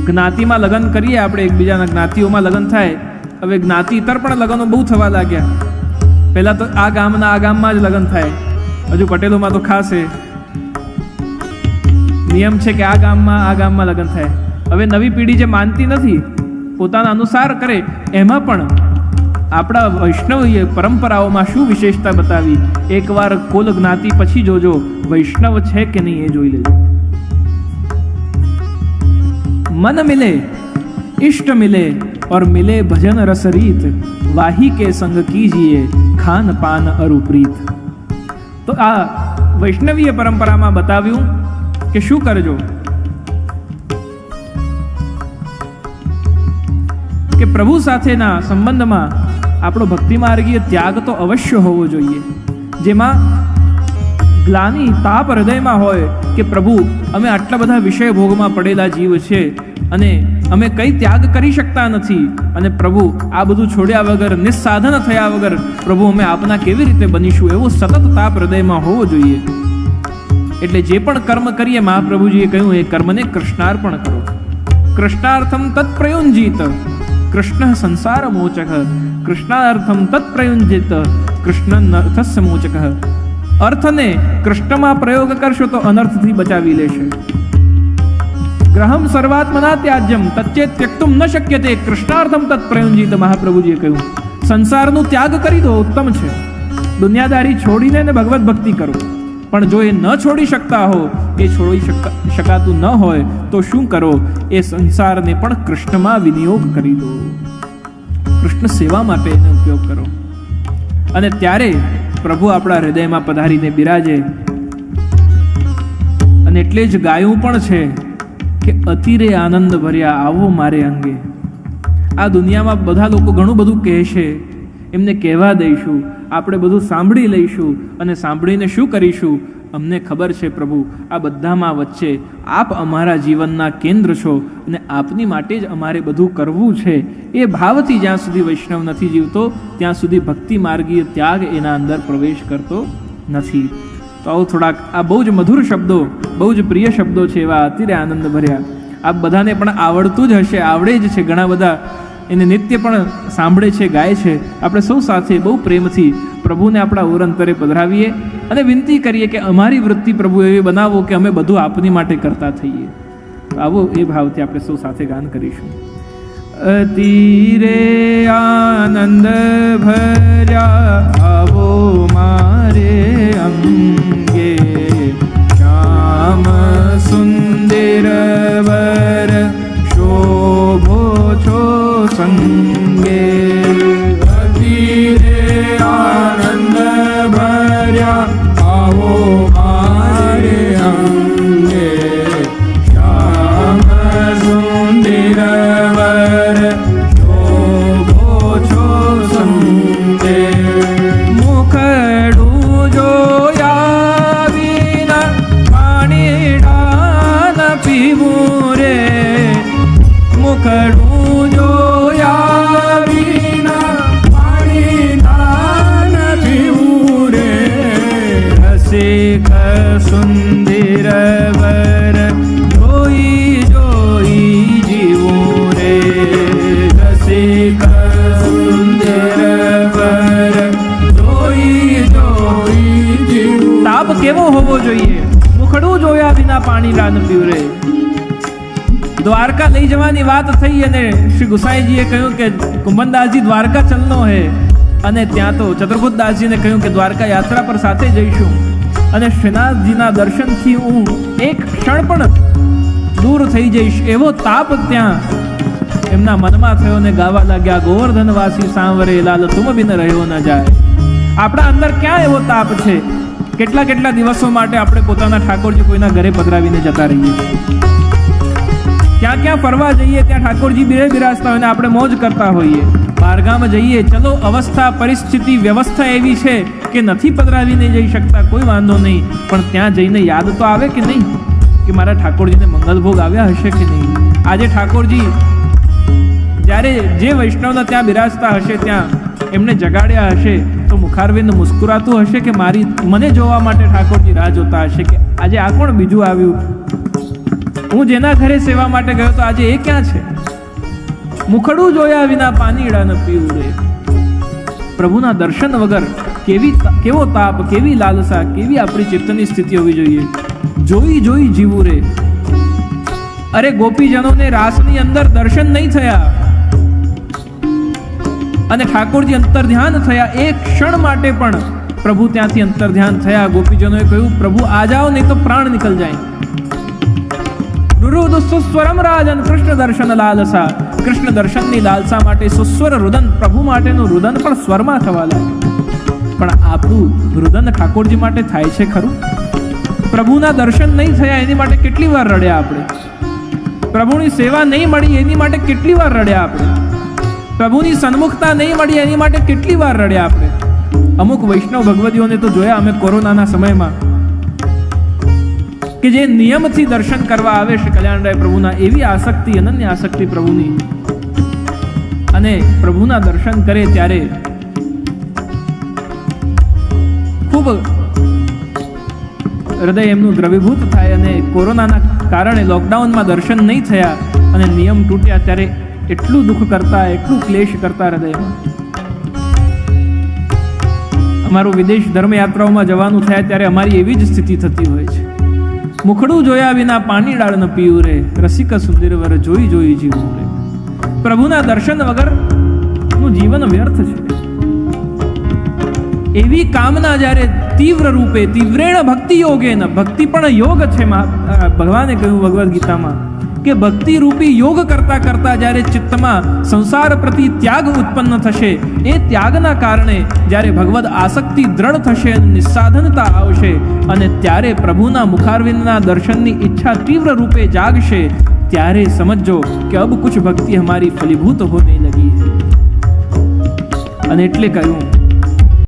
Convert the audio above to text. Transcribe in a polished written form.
જ્ઞાતિમાં લગ્ન કરીએ આપણે, એકબીજાના જ્ઞાતિઓમાં લગ્ન થાય. હવે જ્ઞાતિ ઇતર પણ લગ્નો બહુ થવા લાગ્યા. પહેલાં તો આ ગામમાં જ લગ્ન થાય, હજુ પટેલોમાં તો ખાસ નિયમ છે કે આ ગામમાં લગ્ન થાય. હવે નવી પેઢી જે માનતી નથી, પોતાના અનુસાર કરે, એમાં પણ આપણા વૈષ્ણવીય પરંપરાઓમાં શું વિશેષતા બતાવી. એકવાર કુલ જ્ઞાતિ પછી જોજો વૈષ્ણવ છે કે નહીં એ જોઈ લેજો. मन मिले इष्ट मिले और मिले भजन रस रीत, वाही के संग कीजिए खान पान अरुप्रीत. તો આ વૈષ્ણવીય પરંપરામાં બતાવ્યું કે શું કરજો, કે પ્રભુ સાથેના સંબંધમાં આપણો ભક્તિ માર્ગીય ત્યાગ તો અવશ્ય હોવો જોઈએ, જેમાં ગ્લાની તાપ હૃદયમાં હોય કે પ્રભુ અમે આટલા બધા વિષય ભોગમાં પડેલા જીવ છે અને અમે કંઈ ત્યાગ કરી શકતા નથી, અને પ્રભુ આ બધું છોડ્યા વગર, નિસ્સાધન થયા વગર પ્રભુ અમે આપના કેવી રીતે બનીશું, એવો સતત તાપ હૃદયમાં હોવો જોઈએ. એટલે જે પણ કર્મ કરીએ, મહાપ્રભુજીએ કહ્યું એ કર્મને કૃષ્ણાર્પણ કરો. કૃષ્ણાર્થમ તત્પ્રયુંજીત કૃષ્ણ સંસાર મોચક, કૃષ્ણાર્થમ તત્પ્રયુંજીત કૃષ્ણ અર્થસ્ય મોચક. અર્થને કૃષ્ણમાં પ્રયોગ કરશો તો અનર્થથી બચાવી લેશે. ગ્રહમ સર્વાત્મના ત્યાજ્યમ તચ્ચેત ત્યક્તુમ ન શક્યતે કૃષ્ણાર્થમ તત્પ્રયુંજીત. મહાપ્રભુજીએ કહ્યું સંસારનું ત્યાગ કરી દો, ઉત્તમ છે. દુનિયાદારી છોડીને ભગવત ભક્તિ કરો. પણ જો એ ન છોડી શકતા હો, એ છોડી શકાતું ન હોય તો શું કરો? એ સંસારને પણ કૃષ્ણમાં વિનિયોગ કરી દો, કૃષ્ણ સેવા માટે એનો ઉપયોગ કરો. અને ત્યારે પ્રભુ આપણા હૃદયમાં પધારીને બિરાજે. અને એટલે જ ગાયું પણ છે કે અતિરે આનંદ ભર્યા આવો મારે અંગે. આ દુનિયામાં બધા લોકો ઘણું બધું કહેશે, એમને કહેવા દઈશું, આપણે બધું સાંભળી લઈશું, અને સાંભળીને શું કરીશું? અમને ખબર છે પ્રભુ આ બધામાં વચ્ચે આપ અમારા જીવનના કેન્દ્ર છો અને આપની માટે જ અમારે બધું કરવું છે. એ ભાવથી જ્યાં સુધી વૈષ્ણવ નથી જીવતો ત્યાં સુધી ભક્તિ માર્ગીય ત્યાગ એના અંદર પ્રવેશ કરતો નથી. તો આવું થોડાક આ બહુ જ મધુર શબ્દો, બહુ જ પ્રિય શબ્દો છે, એવા અતિરે આનંદ ભર્યા. આપ બધાને પણ આવડતું જ હશે, આવડે જ છે. ઘણા બધા એને નિત્ય પણ સાંભળે છે, ગાય છે. આપણે સૌ સાથે બહુ પ્રેમથી પ્રભુને આપણા ઓરંતરે પધરાવીએ અને વિનંતી કરીએ કે અમારી વૃત્તિ પ્રભુ એવી બનાવો કે અમે બધું આપની માટે કરતા થઈએ. આવો એ ભાવથી આપણે સૌ સાથે ગાન કરીશું. અતિરે આનંદ ભર્યા આવો મારે અંગે, શ્યામ સુંદર વર શોભો છો સંગે. અતિરે આનંદ ભર્યા આવો મારે અંગે, શ્યામ સુંદર વર શોભો છો સંગે. મુખડું જોયા વિના પાણી ડાન પીવું રે, મુખડું જોયા વિના પાણી ડાન પીવું રે. રસિક સુંદર વર જોઈ જોઈ જીવું રે, રસિક સુંદર વર જોઈ જોઈ જીવું. તાપ કેવો હોવો જોઈએ? મુખડું જોયા વિના પાણી ડાન પીવું રે. દ્વારકા લઈ જવાની વાત થઈ અને શ્રી ગુસાઈજીએ કહ્યું કે કુંભનદાસજી દ્વારકા ચલનો હે, અને ત્યાં તો ચતુર્ભુજદાસજીને કહ્યું કે દ્વારકા યાત્રા પર સાથે જઈશું, અને શ્રીનાથજીના દર્શનથી હું એક ક્ષણ પણ દૂર થઈ જઈશ. એવો તાપ ત્યાં એમના મનમાં થયો ને ગાવા લાગ્યા, ગોવર્ધનવાસી સાંવરે લાલ તુમ બિન રહ્યો ન જાય. આપણા અંદર ક્યાં એવો તાપ છે? કેટલા કેટલા દિવસો માટે આપણે પોતાના ઠાકોરજી કોઈના ઘરે પધરાવીને જતા રહીએ છીએ. ક્યાં ક્યાં ફરવા જઈએ ત્યાં ઠાકોરજી બિરાજતા હોય ને આપણે મોજ કરતા હોઈએ. બહારગામ જઈએ, ચલો અવસ્થા પરિસ્થિતિ વ્યવસ્થા એવી છે કે નથી પધરાવીને જઈ શકતા, કોઈ વાંધો નહીં, પણ ત્યાં જઈને યાદ તો આવે કે નહીં કે મારા ઠાકોરજીને મંગલભોગ આવ્યા હશે કે નહીં. આજે ઠાકોરજી જ્યારે જે વૈષ્ણવના ત્યાં બિરાજતા હશે, ત્યાં એમને જગાડ્યા હશે, તો મુખારવિંદ મુસ્કુરાતું હશે કે મને જોવા માટે ઠાકોરજી રાહ જોતા હશે કે આજે આ કોણ બીજું આવ્યું. હું જેના ઘરે સેવા માટે ગયો તો આજે એ ક્યાં છે? મુખડું જોયા વિના પાનીડા ન પીવું રે. પ્રભુના દર્શન વગર કેવો તાપ, કેવી લાલસા, કેવી આપણી ચિત્તની સ્થિતિ હોવી જોઈએ. જોઈ જોઈ જીવું રે. અરે ગોપીજનોને રાસની અંદર દર્શન નહીં થયા અને ઠાકોરજી અંતર ધ્યાન થયા. એક ક્ષણ માટે પણ પ્રભુ ત્યાંથી અંતર ધ્યાન થયા. ગોપીજનોએ કહ્યું, પ્રભુ આ જાઓ નહીં તો પ્રાણ નીકળ જાય. રુરુદ સુસ્વરમ રાજન કૃષ્ણ દર્શન લાલસા. કૃષ્ણ દર્શનની લાલસા માટે સુસ્વર રુદન, પ્રભુ માટેનું રુદન પણ સ્વરમાં થવા લાગ્યું. પણ આપણું રુદન ઠાકોરજી માટે થાય છે ખરું? પ્રભુના દર્શન નહીં થયા એની માટે કેટલી વાર રડ્યા આપણે? પ્રભુની સેવા નહીં મળી એની માટે કેટલી વાર રડ્યા આપણે? પ્રભુની સન્મુખતા નહીં મળી એની માટે કેટલી વાર રડ્યા આપણે? અમુક વૈષ્ણવ ભગવદીઓને તો જોયા અમે કોરોનાના સમયમાં કે જે નિયમથી દર્શન કરવા આવે શ્રી કલ્યાણરાય પ્રભુના, એવી આસક્તિ, અનન્ય આસક્તિ પ્રભુની, અને પ્રભુના દર્શન કરે ત્યારે ખૂબ હૃદય એમનું દ્રવીભૂત થાય. અને કોરોનાના કારણે લોકડાઉનમાં દર્શન નહીં થયા અને નિયમ તૂટ્યા ત્યારે એટલું દુઃખ કરતા, એટલું ક્લેશ કરતા હૃદયમાં. અમારું વિદેશ ધર્મયાત્રાઓમાં જવાનું થાય ત્યારે અમારી એવી જ સ્થિતિ થતી હોય છે. મુખડું જોયા વિના પાણી ડાળ ન પીવું રે. રસિક સુંદર વર જોઈ જોઈ જીવું રે. પ્રભુના દર્શન વગરનું જીવન વ્યર્થ છે. એવી કામના જ્યારે તીવ્ર રૂપે, તીવ્રેણ ભક્તિ યોગેન, ભક્તિ પણ યોગ છે. ભગવાને કહ્યું ભગવદ્ ગીતામાં કે ભક્તિ રૂપી યોગ કરતા કરતા જ્યારે ચિત્તમાં સંસાર પ્રતિ ત્યાગ ઉત્પન્ન થશે, એ ત્યાગના કારણે જ્યારે ભગવદ આસક્તિ દ્રઢ થશે, નિસ્સાધનતા આવશે, અને ત્યારે પ્રભુના મુખારવિંદના દર્શનની ઈચ્છા તીવ્ર રૂપે જાગશે, ત્યારે સમજો કે અબ કુછ ભક્તિ હમારી ફલીભૂત હોને લગી હૈ. અને એટલે કહ્યું